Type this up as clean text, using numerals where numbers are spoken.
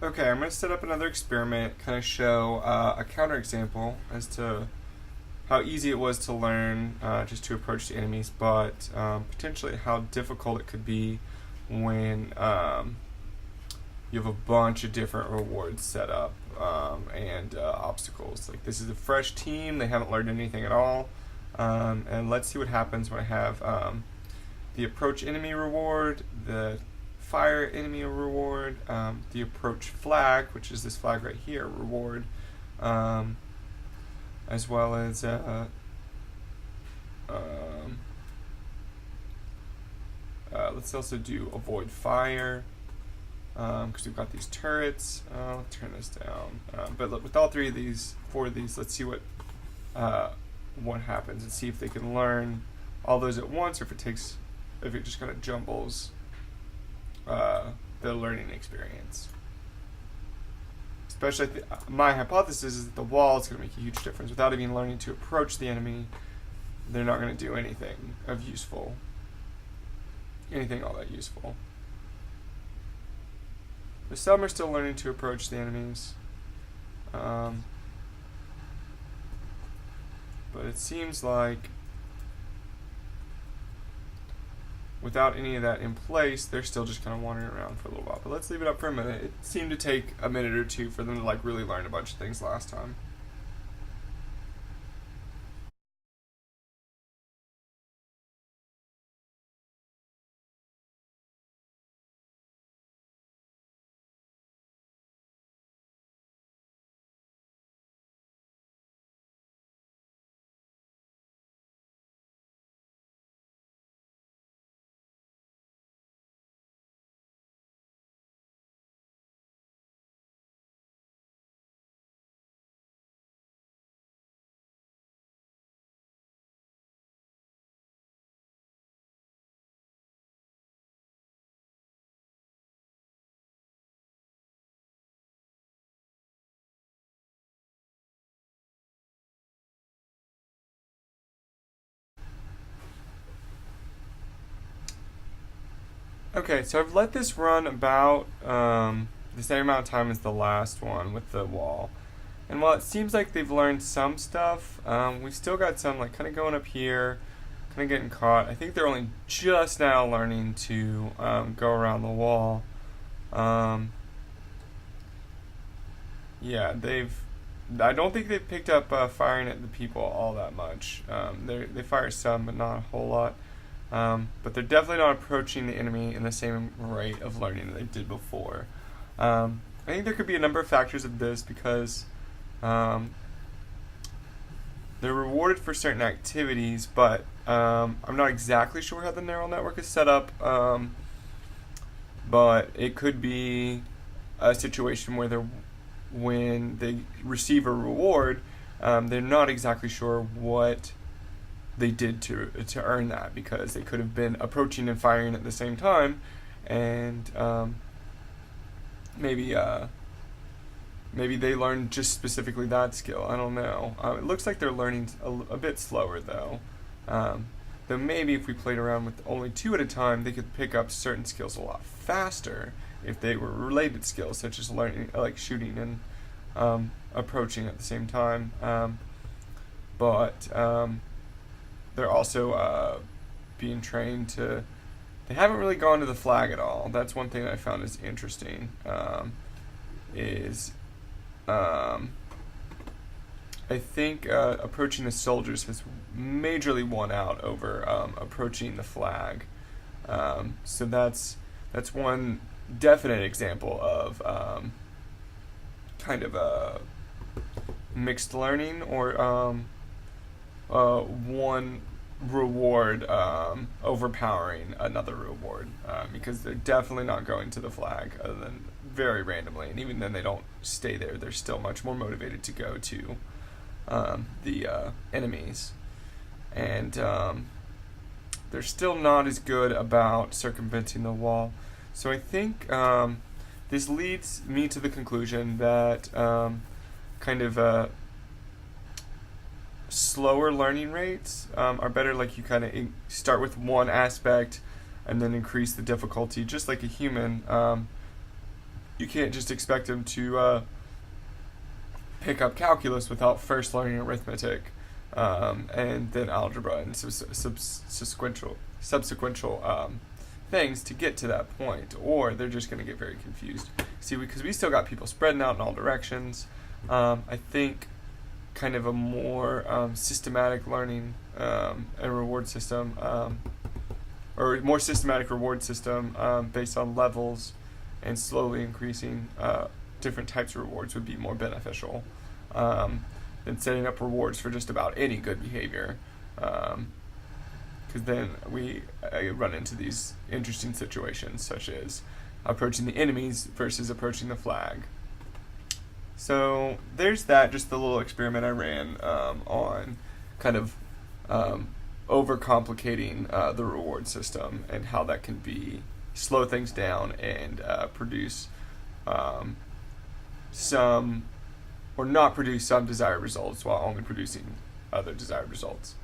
Okay, I'm going to set up another experiment, kind of show a counterexample as to how easy it was to learn just to approach the enemies, but potentially how difficult it could be when you have a bunch of different rewards set up and obstacles. Like, this is a fresh team, they haven't learned anything at all. And let's see what happens when I have the approach enemy reward, the fire enemy reward, the approach flag, which is this flag right here, reward, um, as well as let's also do avoid fire because we've got these turrets. Let's turn this down. But look, with all four of these, let's see what happens and see if they can learn all those at once, or if it just kind of jumbles the learning experience. Especially, my hypothesis is that the wall is going to make a huge difference. Without even learning to approach the enemy, they're not going to do anything all that useful. But some are still learning to approach the enemies. But it seems like without any of that in place, they're still just kind of wandering around for a little while. But let's leave it up for a minute. It seemed to take a minute or two for them to like really learn a bunch of things last time. Okay, so I've let this run about the same amount of time as the last one with the wall. And while it seems like they've learned some stuff, we've still got some like kind of going up here, kind of getting caught. I think they're only just now learning to go around the wall. Um, yeah, I don't think they've picked up firing at the people all that much. They fire some, but not a whole lot. But they're definitely not approaching the enemy in the same rate of learning that they did before. I think there could be a number of factors of this because they're rewarded for certain activities, but I'm not exactly sure how the neural network is set up. But it could be a situation where when they receive a reward, they're not exactly sure what they did to earn that, because they could have been approaching and firing at the same time, and maybe they learned just specifically that skill. I don't know. It looks like they're learning a bit slower though. Though maybe if we played around with only two at a time, they could pick up certain skills a lot faster if they were related skills, such as learning, like shooting and approaching at the same time. But they're also being trained to. They haven't really gone to the flag at all. That's one thing that I found is interesting. Is I think approaching the soldiers has majorly won out over approaching the flag. So that's one definite example of kind of a mixed learning, or one reward overpowering another reward, because they're definitely not going to the flag other than very randomly, and even then they don't stay there. They're still much more motivated to go to the enemies, and they're still not as good about circumventing the wall. So I think this leads me to the conclusion that kind of slower learning rates are better. Like, you kind of start with one aspect and then increase the difficulty, just like a human. you can't just expect them to pick up calculus without first learning arithmetic, and then algebra and subsequential things to get to that point, or they're just going to get very confused. See, because we still got people spreading out in all directions. I think kind of a more systematic learning and reward system, or more systematic reward system based on levels and slowly increasing different types of rewards would be more beneficial than setting up rewards for just about any good behavior. Because then we run into these interesting situations, such as approaching the enemies versus approaching the flag. So there's that, just the little experiment I ran on kind of overcomplicating the reward system and how that can slow things down and produce some, or not produce some desired results while only producing other desired results.